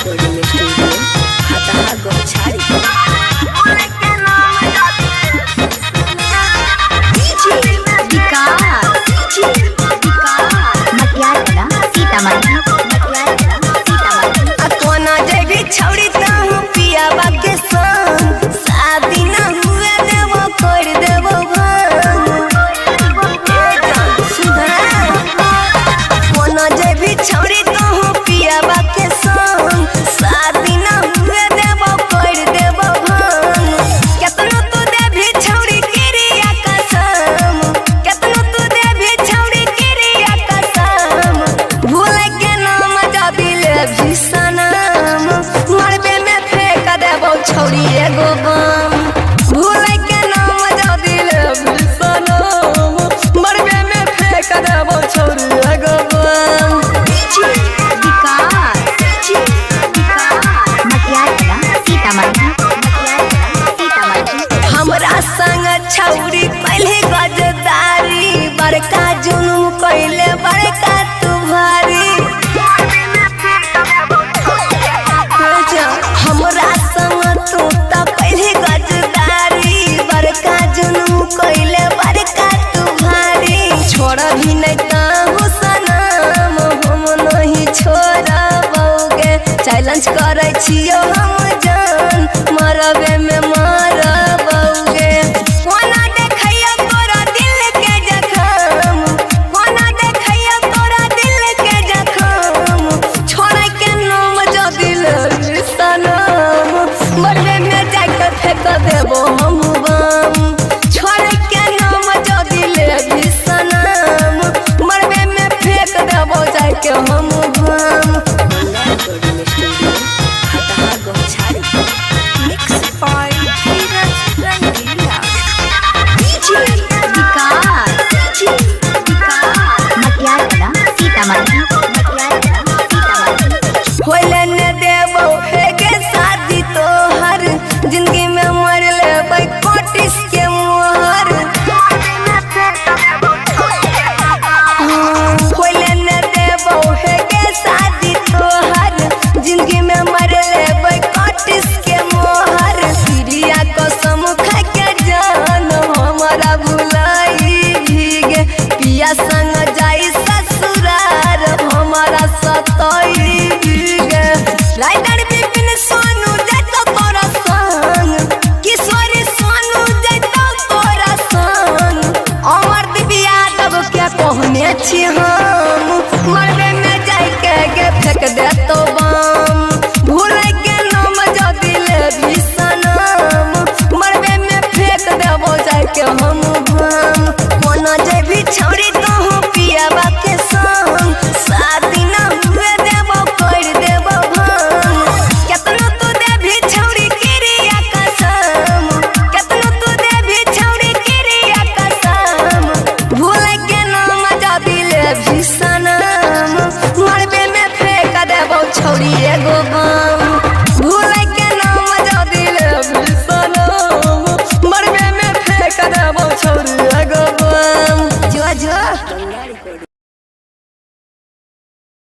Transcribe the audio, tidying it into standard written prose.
recording studio हताहा Gauchhari छौड़ी ताहू पियावा के संग शादी न हुए देवो कर देवो कोना जे भी छौड़ी ताहू पियावा के संग शादी न हुए देवो कर देवो केतनो तू दे भी छौड़ी किरिया कसम केतनो तू दे भी छौड़ी किरिया कसम भूले के नाम जा दिले भी सनम मरबे में फेंक देबो छौड़ी एगो बम भूले के नाम जा दिले भी सनम मरबे में फेंक देबो छौड़ी एगो बम हमरा संग छौड़ी पहले गजदारी बड़का जुनून कइले बड़का तू भारी हमरा संग तू त पहले गजदारी बड़का जुनून कइले बड़का तू भारी छोड़ भी नहीं ताहू सनम हम नहीं छोड़बौगे चैलेंज करै छियो हम जान मरबे में मरबौगे कोना देखैया तोरा दिल के जखम कोना देखैया तोरा दिल के जखम छोड़ै के नाम जो दिल सनम मरबे में जाके फेंक दे